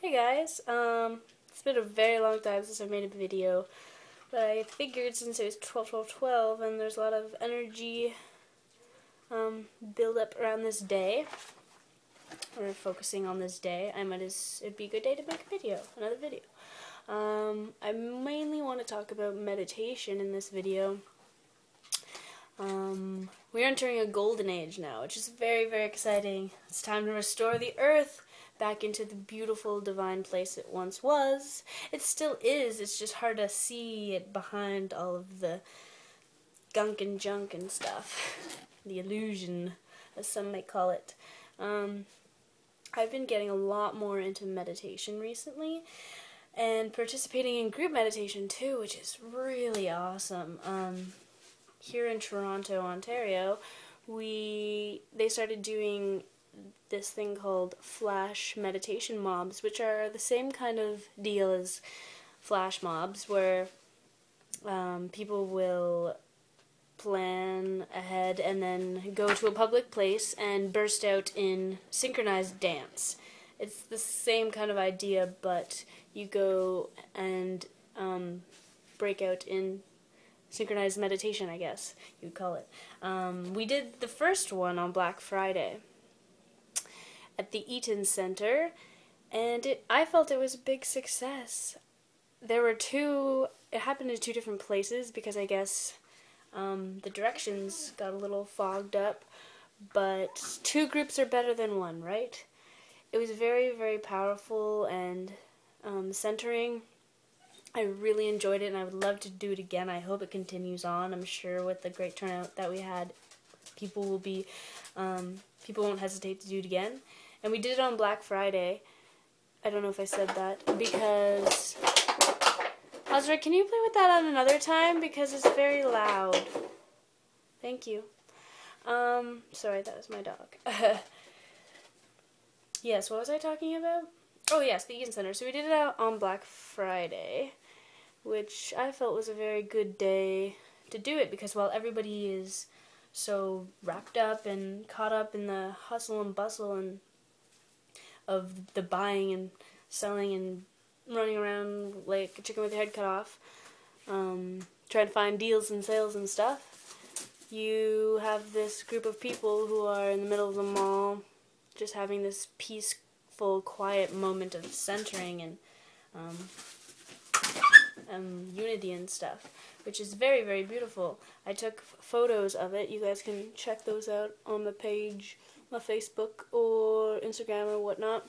Hey guys, it's been a very long time since I made a video, but I figured since it was 12/12/12 and there's a lot of energy build up around this day, or focusing on this day, it'd be a good day to make another video. I mainly want to talk about meditation in this video. We're entering a golden age now, which is very, very exciting. It's time to restore the earth back into the beautiful divine place it once was. It still is, it's just hard to see it behind all of the gunk and junk and stuff. The illusion, as some may call it. I've been getting a lot more into meditation recently, and participating in group meditation too, which is really awesome. Here in Toronto, Ontario, they started doing this thing called flash meditation mobs, which are the same kind of deal as flash mobs, where people will plan ahead and then go to a public place and burst out in synchronized dance. It's the same kind of idea, but you go and break out in synchronized meditation, I guess you'd call it. We did the first one on Black Friday at the Eaton Center, and I felt it was a big success. It happened in two different places because I guess the directions got a little fogged up, but two groups are better than one, right? It was very, very powerful and centering. I really enjoyed it, and I would love to do it again. I hope it continues on. I'm sure with the great turnout that we had, people won't hesitate to do it again. And we did it on Black Friday. I don't know if I said that, because Azra, can you play with that on another time, because it's very loud. Thank you. Sorry, that was my dog. Yes, what was I talking about? Oh yes, the Eaton Center. So we did it out on Black Friday, which I felt was a very good day to do it, because while everybody is so wrapped up and caught up in the hustle and bustle and of the buying and selling and running around like a chicken with your head cut off, trying to find deals and sales and stuff, you have this group of people who are in the middle of the mall just having this peaceful, quiet moment of centering and unity and stuff, which is very, very beautiful. I took photos of it. You guys can check those out on the page, my Facebook or Instagram or whatnot.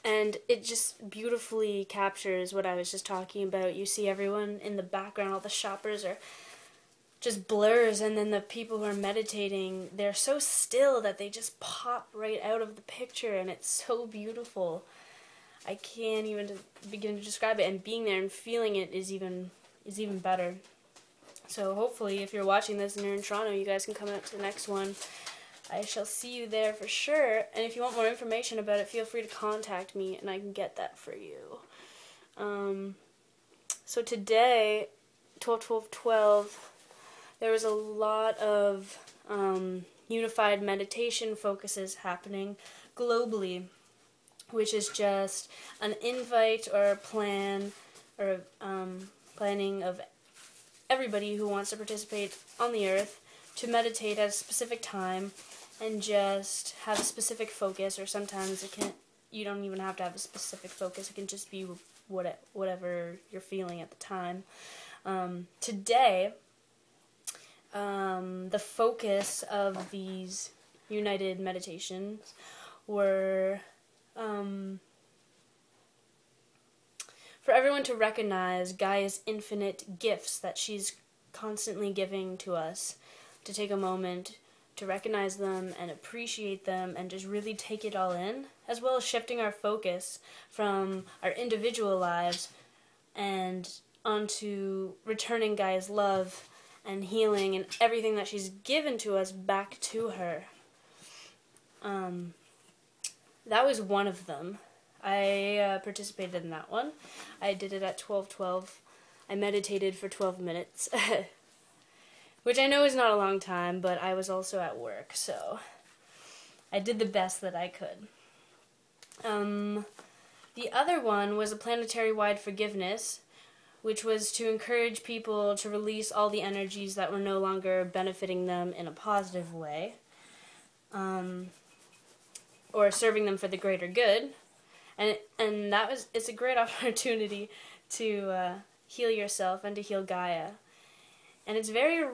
And it just beautifully captures what I was just talking about. You see everyone in the background, all the shoppers are just blurs, and then the people who are meditating, they're so still that they just pop right out of the picture, and it's so beautiful. I can't even begin to describe it, and being there and feeling it is even better. So hopefully, if you're watching this and you're in Toronto, you guys can come out to the next one. I shall see you there for sure, and if you want more information about it, feel free to contact me, and I can get that for you. So today, 12/12/12, there was a lot of unified meditation focuses happening globally, which is just an invite or a plan or planning of everybody who wants to participate on the earth to meditate at a specific time and just have a specific focus, or sometimes you don't even have to have a specific focus. It can just be whatever you're feeling at the time. Today, the focus of these united meditations were for everyone to recognize Gaia's infinite gifts that she's constantly giving to us, to take a moment to recognize them and appreciate them and just really take it all in, as well as shifting our focus from our individual lives and onto returning Gaia's love and healing and everything that she's given to us back to her. That was one of them. I participated in that one. I did it at 12/12. I meditated for 12 minutes, which I know is not a long time, but I was also at work, so I did the best that I could. The other one was a planetary-wide forgiveness, which was to encourage people to release all the energies that were no longer benefiting them in a positive way, or serving them for the greater good. And it's a great opportunity to heal yourself and to heal Gaia. And it's very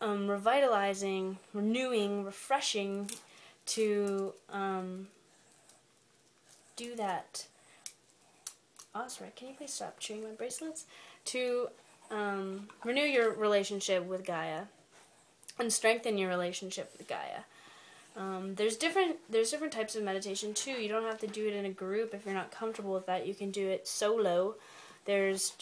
revitalizing, renewing, refreshing to do that. Oh, sorry, can you please stop chewing my bracelets? To renew your relationship with Gaia and strengthen your relationship with Gaia. There's different types of meditation too. You don't have to do it in a group if you're not comfortable with that. You can do it solo. There's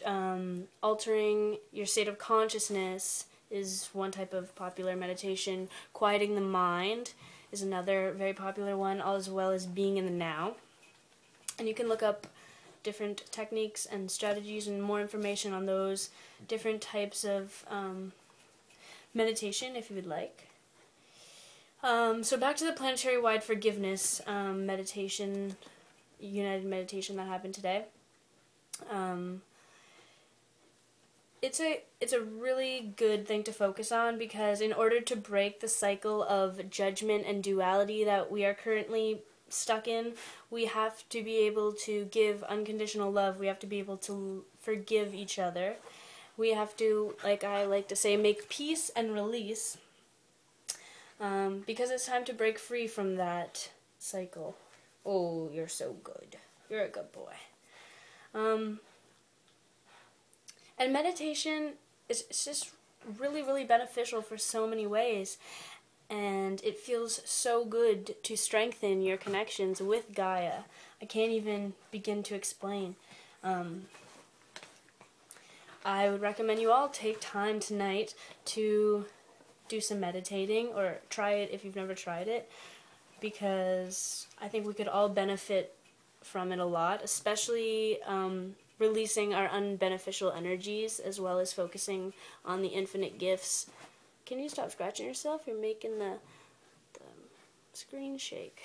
altering your state of consciousness is one type of popular meditation. Quieting the mind is another very popular one, as well as being in the now. And you can look up different techniques and strategies and more information on those different types of meditation if you would like. So back to the planetary-wide forgiveness meditation, united meditation that happened today. It's a really good thing to focus on, because in order to break the cycle of judgment and duality that we are currently stuck in, we have to be able to give unconditional love. We have to be able to forgive each other. We have to, like I like to say, make peace and release, because it's time to break free from that cycle. Oh, you're so good. You're a good boy. And meditation is just really, really beneficial for so many ways. And it feels so good to strengthen your connections with Gaia. I can't even begin to explain. I would recommend you all take time tonight to do some meditating, or try it if you've never tried it, because I think we could all benefit from it a lot, especially releasing our unbeneficial energies, as well as focusing on the infinite gifts. Can you stop scratching yourself? You're making the screen shake.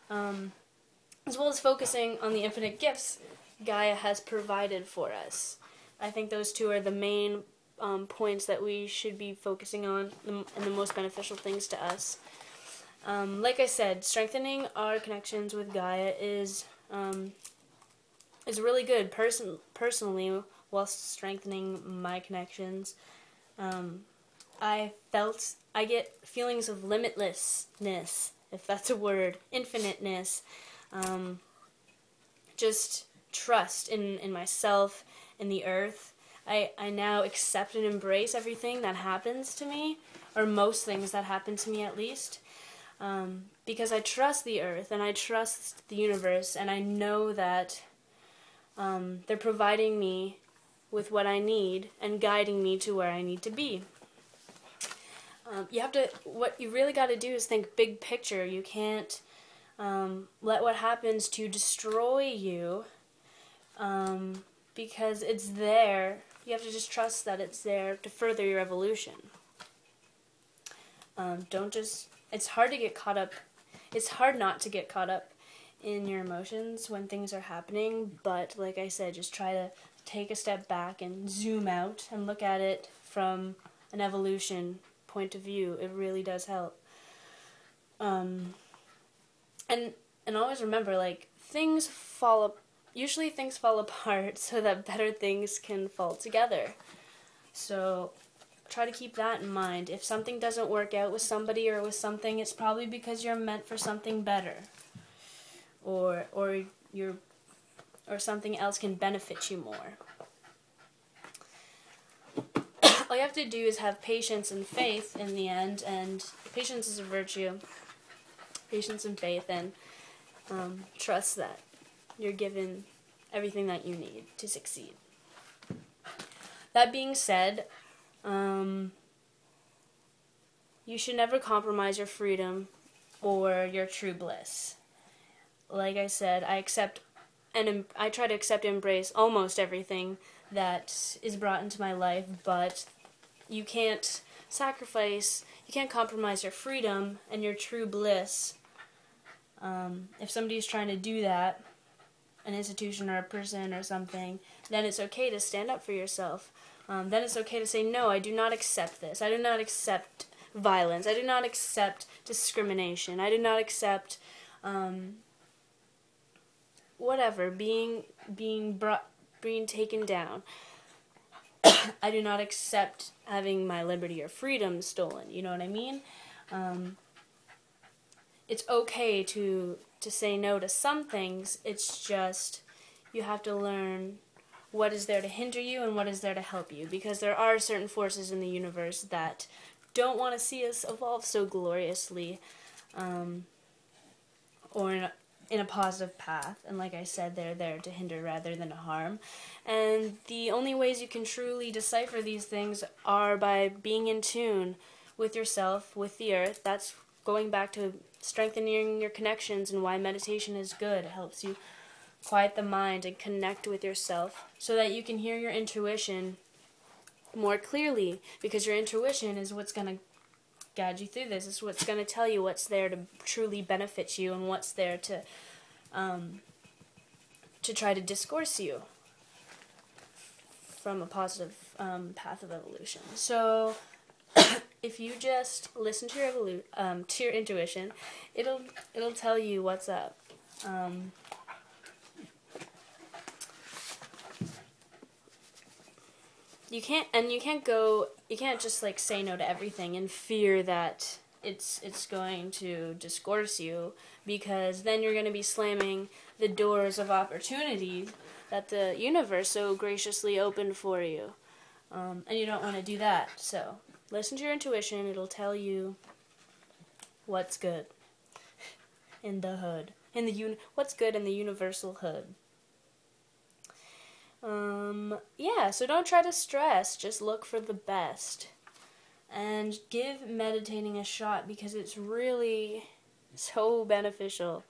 As well as focusing on the infinite gifts Gaia has provided for us. I think those two are the main points that we should be focusing on, and the most beneficial things to us. Like I said, strengthening our connections with Gaia is really good personally, whilst strengthening my connections. I get feelings of limitlessness, if that's a word, infiniteness, just trust in myself, in the earth. I now accept and embrace everything that happens to me, or most things that happen to me at least, because I trust the earth and I trust the universe, and I know that they're providing me with what I need and guiding me to where I need to be. What you really got to do is think big picture. You can't let what happens to destroy you, because it's there. You have to just trust that it's there to further your evolution. It's hard to get caught up. It's hard not to get caught up in your emotions when things are happening, but like I said, just try to take a step back and zoom out and look at it from an evolution point of view. It really does help. And always remember, like, usually things fall apart so that better things can fall together. So try to keep that in mind. If something doesn't work out with somebody or with something, it's probably because you're meant for something better, or something else can benefit you more. All you have to do is have patience and faith in the end, and patience is a virtue. Patience and faith, and trust that you're given everything that you need to succeed. That being said, you should never compromise your freedom or your true bliss. Like I said, I try to accept and embrace almost everything that is brought into my life, but you can't compromise your freedom and your true bliss If somebody's trying to do that, an institution or a person or something, then it's okay to stand up for yourself. Then it's okay to say, no, I do not accept this. I do not accept violence. I do not accept discrimination. I do not accept whatever, being taken down. I do not accept having my liberty or freedom stolen. You know what I mean? It's okay to say no to some things. It's just you have to learn what is there to hinder you and what is there to help you, because there are certain forces in the universe that don't want to see us evolve so gloriously, or in a positive path. And like I said, they're there to hinder rather than to harm. And the only ways you can truly decipher these things are by being in tune with yourself, with the earth. That's going back to strengthening your connections and why meditation is good. It helps you quiet the mind and connect with yourself so that you can hear your intuition more clearly, because your intuition is what's going to guide you through this. It's what's going to tell you what's there to truly benefit you and what's there to try to discourse you from a positive path of evolution. So if you just listen to your intuition, it'll tell you what's up. You can't just like say no to everything and fear that it's going to discourse you, because then you're going to be slamming the doors of opportunity that the universe so graciously opened for you. And you don't want to do that. So listen to your intuition. It'll tell you what's good in the hood. What's good in the universal hood. Yeah, so don't try to stress. Just look for the best. And give meditating a shot, because it's really so beneficial.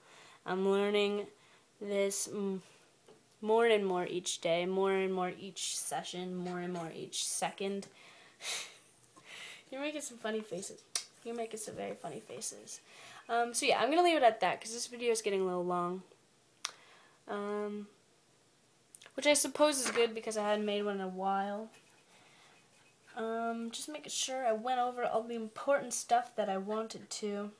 I'm learning this more and more each day, more and more each session, more and more each second. You're making some funny faces. You're making some very funny faces. So yeah, I'm going to leave it at that, because this video is getting a little long. Which I suppose is good, because I hadn't made one in a while. Just making sure I went over all the important stuff that I wanted to.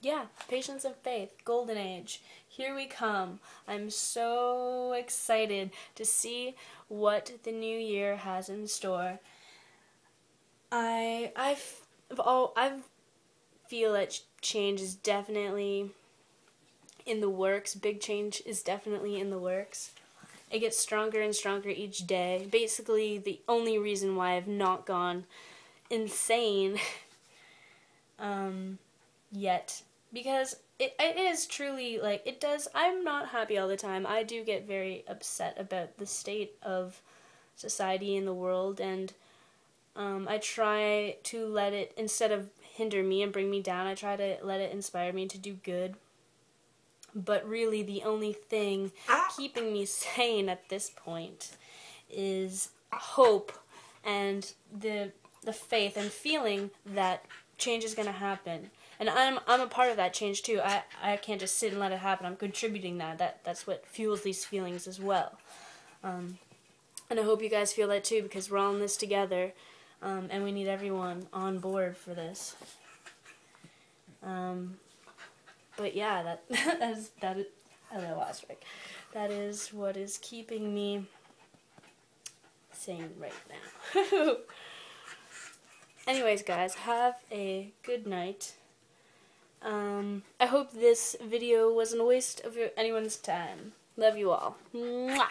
Yeah, patience and faith, golden age. Here we come. I'm so excited to see what the new year has in store. I feel that change is definitely in the works. Big change is definitely in the works. It gets stronger and stronger each day. Basically, the only reason why I've not gone insane yet, because it is truly, like, it does, I'm not happy all the time. I do get very upset about the state of society in the world, and I try to let it, instead of hinder me and bring me down, I try to let it inspire me to do good. But really, the only thing keeping me sane at this point is hope and the faith and feeling that change is going to happen. And I'm a part of that change too. I can't just sit and let it happen. I'm contributing that's what fuels these feelings as well. And I hope you guys feel that too, because we're all in this together, and we need everyone on board for this. But yeah, that is what is keeping me sane right now. Anyways, guys, have a good night. I hope this video wasn't a waste of anyone's time. Love you all. Mwah!